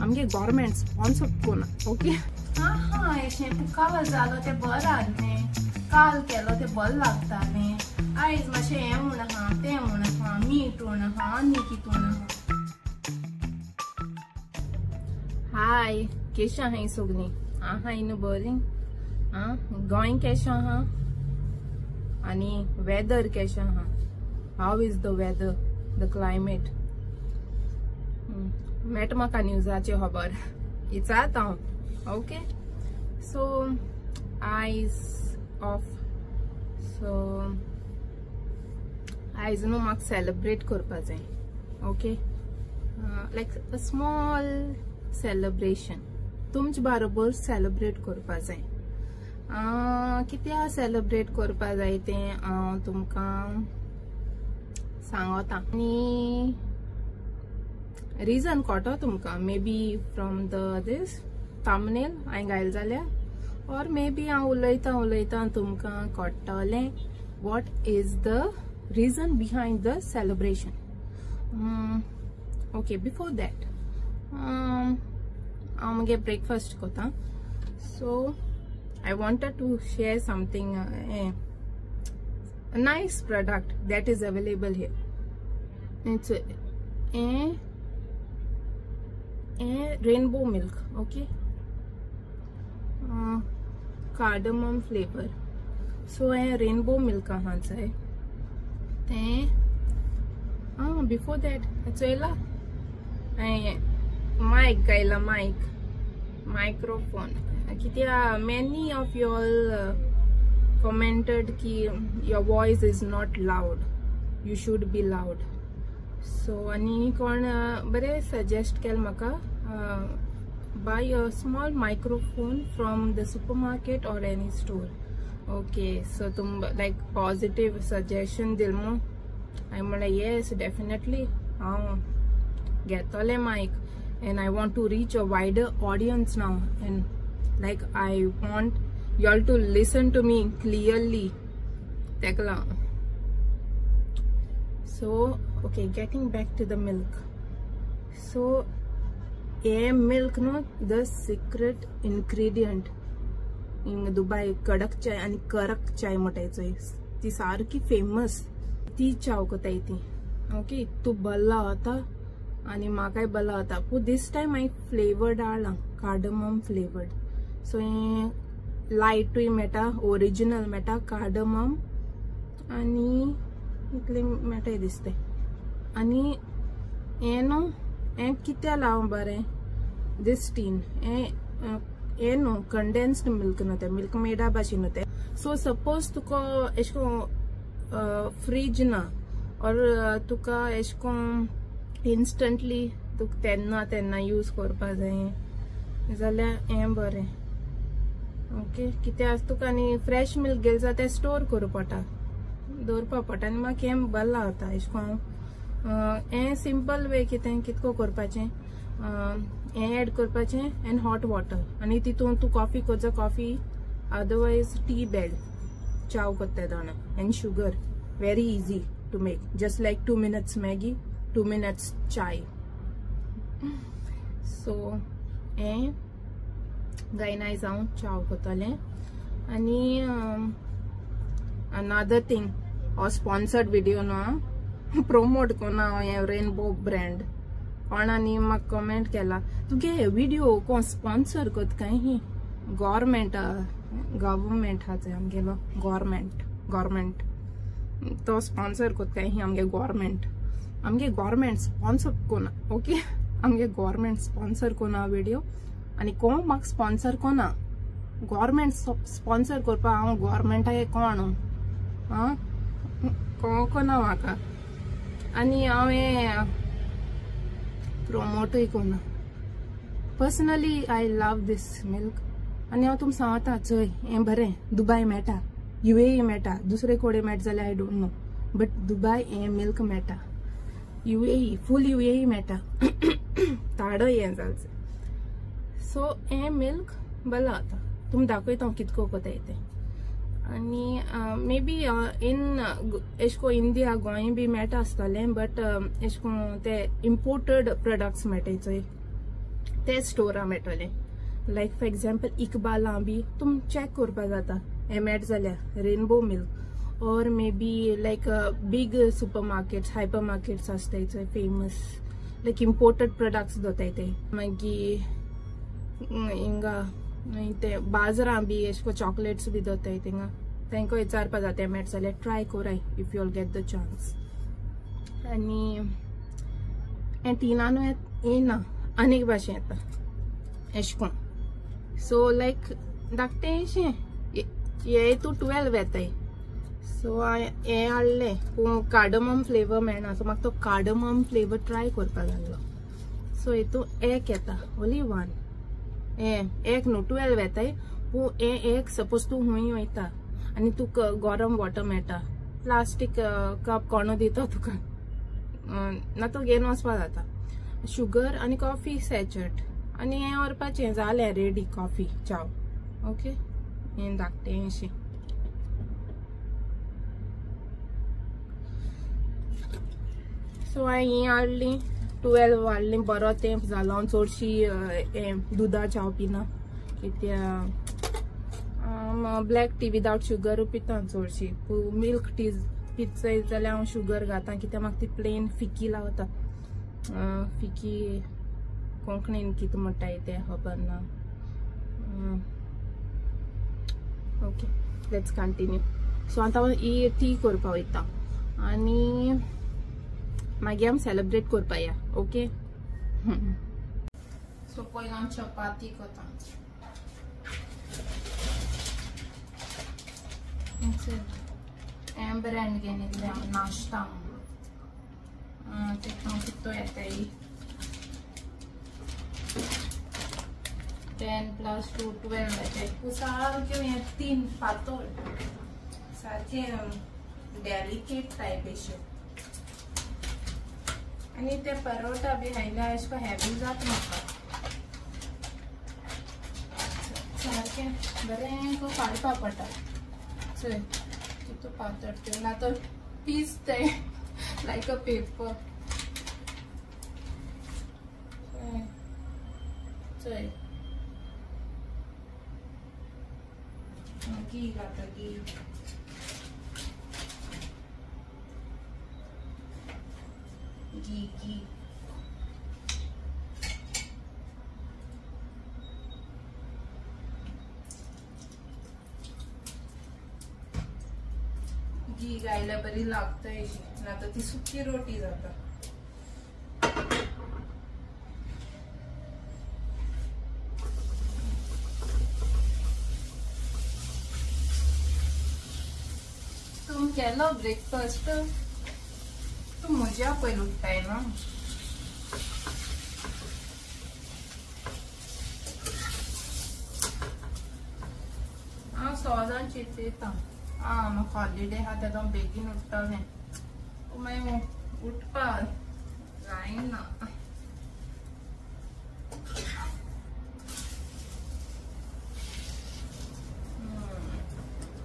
आमगे government sponsor कोना okay. हाँ हाँ अशें तुका जालो ते बरें जाल्लें, काल केलो ते बरें लागतालें, आयज मातशें हें म्हूण आहा तें म्हूण आहा, मीठ म्हूण आहा आनी कितें म्हूण आहा। हाय केशें आहाय सगळीं? आहाय न्हू बरीं? आं गोंय केशें आहा आनी वेदर केशें आहा? How is the weather, the climate? मेट म्हाका न्यूजाची खबर इचात हांव ओके। सो आयज ऑफ सो आयज न्हू म्हाका सेलिब्रेट करपा जाय okay, like a small celebration तुमचे बरोबर सेलिब्रेट करपा जाय। कित्या सेलिब्रेट करपा जाय तें हांव तुमकां सांगता आनी रिजन कळटो तुमकां, may be from the this thumbnail हांवें घायल जाल्यार, और मे बी हांव उलयतां तुमकां कळटलें what is the reason behind the celebration. Okay, before that I'm get breakfast kota, so I wanted to share something, a nice product that is available here. It's a rainbow milk, okay, cardamom flavor. So a rainbow milk kahan se hai? Before that, चला mic गायला microphone कित्या many of you all commented कि your voice is not loud, you should be loud. So आणि कोण बरे suggest केल म्हाका buy a small microphone from the supermarket or any store. Okay, so तुम like positive suggestion दिल मो, I am like yes definitely getole mic, and I want to reach a wider audience now, and like I want y'all to listen to me clearly. Tekla. So okay, getting back to the milk. So a milk no the secret ingredient in Dubai कडक चाय आणि करक चाय म्हटायचंय, ती सारखी famous ती चाव कोताय ती ओके। तू बल्ला होता आणि म्हाकाय बल्ला होता, पण दिस टाइम हांवें फ्लेवर्ड हाडला कार्डमम फ्लेवर्ड। सो हे लायटूय मेळटा, ओरिजिनल मेळटा कार्डमम आणि इतले मेळटाय दिसते। आणि हे न्हू हे कित्या लाव बरें दिस टीन हे न्हू कंडेन्स्ड मिल्क न्हू, ते मिल्क मेडा भाशेन न्हू ते। सो सपोज तुका एश फ्रीज ना और तुका एश इंस्टंटली तुका तेन्ना यूज करपा जाय जाल्यार हें बरें ओके। कित्याक तुका आनी फ्रेश मिल्क गेल जाल्यार ते स्टोर करूं पडटा, दवरपा पडटा, आनी म्हाका हें बरें लागता एश हें सिंपल वे कितको करपाचें, हें एड करपाचें एंड हॉट वॉटर, आनी तितून तूं कॉफी करता कॉफी, अदरवाइज टी बेड चाव करता दाणा and sugar, very easy to make, just like 2 minutes Maggi 2 minutes चाय। सो हें गायनाय जावन चाव करतलें। आनी अनदर थिंग हो स्पॉन्सर्ड व्हिडिओ न्हू, प्रोमोट कोना हें रेनबो ब्रँड, कोणानी म्हाका कमेंट केला तुगे व्हिडिओ कोण स्पॉन्सर करता काय ही गव्हर्मेंट हा आमगेलो गव्हर्मेंट तो स्पॉन्सर करता काय ही आमगे गव्हर्मेंट स्पॉन्सर कोना ओके। आमगे गव्हर्मेंट स्पॉन्सर कोना व्हिडिओ, आनी कोण म्हाका स्पॉन्सर कोना, गव्हर्मेंट स्पॉन्सर करपा हांव गव्हर्मेंटाक कोण कोना म्हाका, आनी हांव प्रोमोटूय कोना। Personally I love this milk, आनी हांव तुमकां सांगता चय हें बरें दुबय मेळटा, UAE मेळटा, दुसरे कोडे मेळटा जाल्यार I don't know, but Dubai हें मिल्क मेळटा, UAE फूल UAE मेळटा ताडो हें जालें। सो हें मिल्क बरें जाता, तुमकां दाखयता हांव कितको कोताय तें। आनी may be in एशको India Goa B मेळटा आसतलें, बट एशको ते इम्पोर्टेड प्रोडक्ट्स मेळटाय चोय ते स्टोरा मेळटले. लायक फॉर एग्जाम्पल इकबाला बी तुम चॅक करपा जाता हे मेळट जाल्यार रेनबो मिल्क, और maybe like big supermarkets hypermarkets आसताय थंय फेमस लायक इम्पोर्टेड प्रोडक्ट्स दोताय ते. मागीर हिंगा ते बाजारां बी एशको चॉकलेट्स बी दोताय थिंगा तांकां विचारपा जाता मेळट जाल्यार ट्राय कोराय if you all get the chance. आनी हे तिनानू येना आनीक भाशेन येता एशकोन. सो लायक धाकटें अशें हे तू 12 येताय. सो हे हाडलें पूण कार्डमम फ्लेवर मेळना, सो म्हाका तो कार्डमम फ्लेवर ट्राय करपा जाल्लो. सो हेतू एक येता ओन्ली वन. एक न्हू 12 येताय पूण हे एक सपोज तू खूंय वयता आनी तुका गरम वॉटर मेळटा, प्लास्टीक कप कोणो दिता तुका ना तो घेवन वचपा जाता. शुगर आनी कॉफी सॅचेट आनी हें व्हरपाचें जालें रेडी कॉफी चाव. ओके हें धाकटें अशें. सो हांवें ही हाडली 12 हाडली. बरो तेंप जालो. हांव चडशी दुदा चाव पिना कित्याक ब्लॅक टी विदाउट शुगर पिता चडशी. मिल्क टी पित जाल्यार हांव शुगर घाता कित्याक म्हाका ती प्लेन फिकी लागता. फिकी कोंकणीन कितें म्हणटाय तें खबर ना. Okay let's continue. सो आतां ही टी करपा वयता आनी मागीर आमी सेलिब्रेट करपा या. ओके सो पयलीं हांव चपाती करता. हें ब्रँड घेवन येयल्लें हांव नाश्ता तितून कितलो येताय 10 + 2 12 येताय. सारक्यो हें 3 पातळ सारके डेलिकेट टायप अश्यो. आनी ते परोटा बी खायल्यार अशें हेवी जाता म्हाका. सारकें बरें करून काडपा पडटा. चल कितू पातळ त्यो ना तर पीस ते लायक अ पेपर. चल घी घाता घी. घी घी घी घायल्यार बरी लागता अशी, ना तर ती सुकी रोटी जाता. तुम केलो ब्रेकफास्ट? तू म्हज्या पयलीं उठताय ना. हांव 6 चिंतयता. म्हाका हॉलिडे आहा तेदो बेगीन उठ्ठलें मागीर उठपा जायना.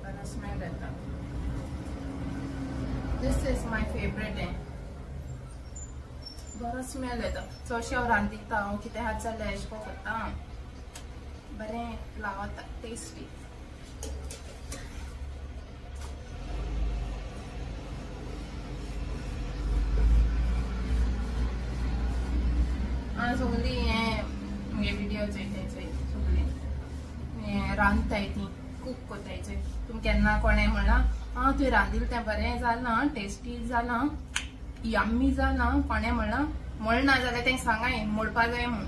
बरो स्मेल येता. This is my favourite. बरो स्मेल येता. चडशें हांव रांदिता. हांव कितें हात जाल्यार एशें को करता बरें लावता टेस्टी. सगळीं हे विडियो चोयताय सगळीं रांदताय ती कूक कोताय चोय. तुमी केन्ना कोणें म्हणलां तुवें रांदिल्लें तें बरें जालां टेस्टी जालां यम्मी जालां कोणें म्हणना जाल्यार तेंक सांगाय मोडपा जाय म्हूण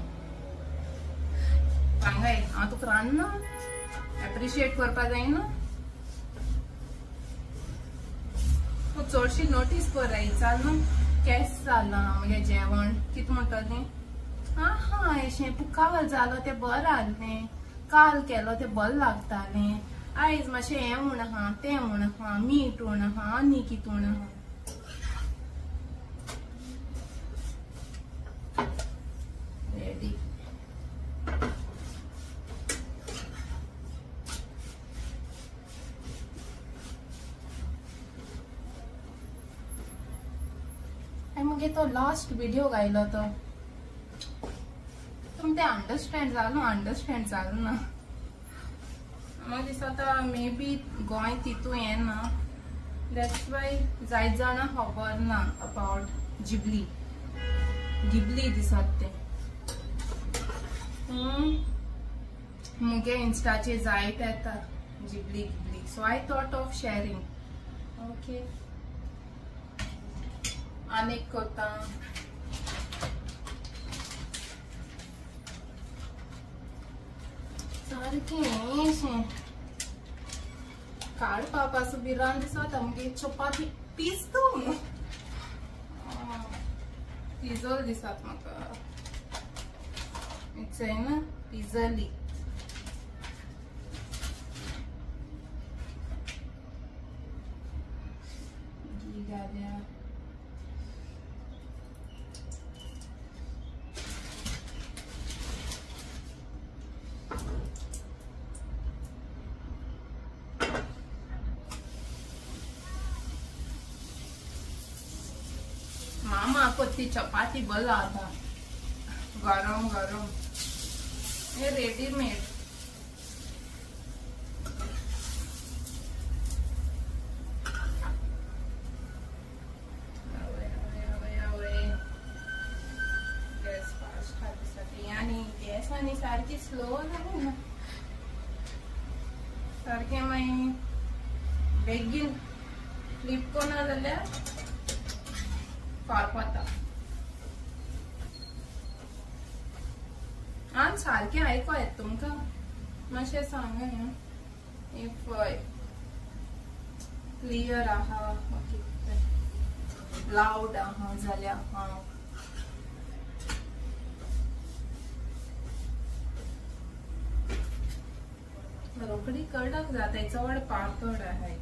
सांगाय. हांव तुका रांदना एप्रिशिएट करपा जायना. चडशी नोटीस कराय जालां केस जालां मागीर जेवण कितें म्हणटलें अशें पुकावल जालो तें बरें जालें, काल केलो तें बरें लागतालें, आयज मातशें हें म्हूण आहा तें म्हूण आहा, मीठ म्हूण आहा आनी कितें म्हूण आहा. रेडी. हांवें मगे तो लास्ट व्हिडिओ घायलो तो तुम ते अंडरस्टँड जालो ना म्हाका दिसता मे बी गोंय तितू येना दॅट्स वाय जायत जाणां खबर ना अबाउट गिबली दिसत ते मुगे इंस्टाचे जायत येता Ghibli so I thought of sharing okay आनीक कोता सारकें काडपा पासून बिरान दिसता मुगे चपाती पिजतो पिजल दिसत म्हाका इट्स ना पिजली घाल्या मामा कोती चपाती बल आता गरम गरम ये रेडीमेड गॅस फास्ट हातीसाठी आणि गॅस आणि सारखी स्लो जाली ना सारखे मागीर बेगीन फ्लिप कोना जाल्यार फारपता आनी सारकें आयको येता तुमकां मातशें सांगा इफ क्लियर आहा लावड आहा जाल्यार हांव रोखडी कडक जाता चड पातळ आहाय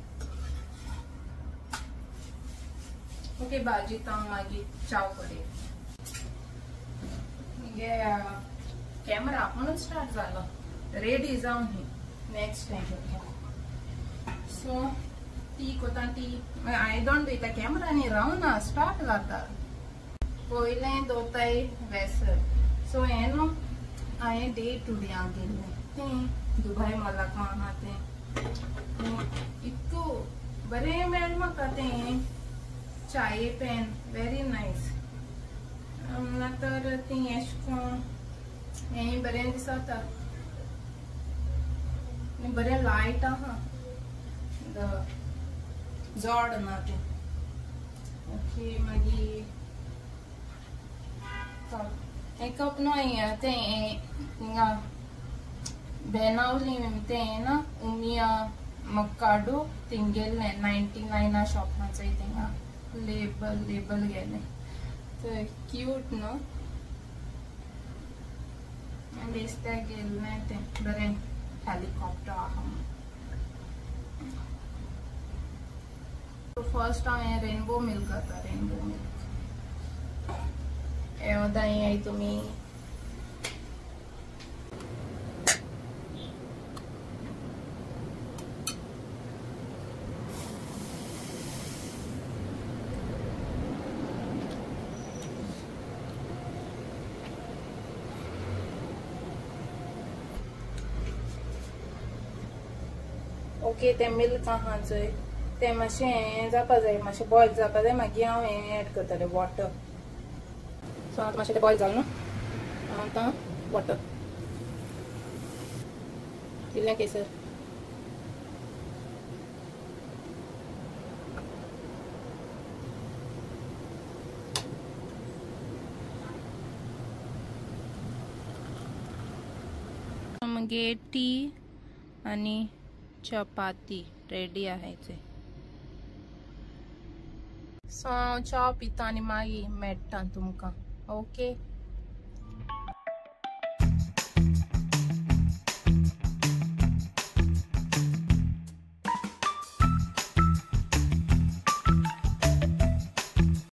ओके भाजी तांव मागीर चाव करे कॅमेरा आपुणूच स्टार्ट जालो रेडी जावन ही नेक्स्ट टाइम सो ती कोता ती आय डोंट वयता कॅमेरानी रावना स्टार्ट जाता पयलें दोताय वेसर सो हें न्हू हांवें डे टू डे गेल्लें तें दुबय मॉलाक आहा तें इतको बरें मेळ्ळें म्हाका तें चाये पेन वेरी नाइस तर ती हें बरें दिसता बरें लायट आहा जड ना तें ओके मागीर एक कप न्हू तें हिंगा बेनावली तें ना उमिया मक्काडो थिंगेल्लें 99 शॉपाचें थिंगा लेबल गेले तर क्यूट न्हू दिसता गेल्लें तें बरें हेलिकॉप्टर आहा फर्स्ट हांवें रेनबो मिल्क घेता रेनबो मिल्क दाई तुमी ओके ते मिल्क आहा चोय ते मातशें हें जावपा जाय मातशें बॉयल जावपा जाय मागीर हांव हें एड करतलें वॉटर सो आतां मातशें तें बॉयल जालें न्हू आतां वॉटर इल्लें केसर मगे टी आनी चपाती रेडी आहायचे सो हांव च्या पिता आनी मागीर मेळटा तुमकां ओके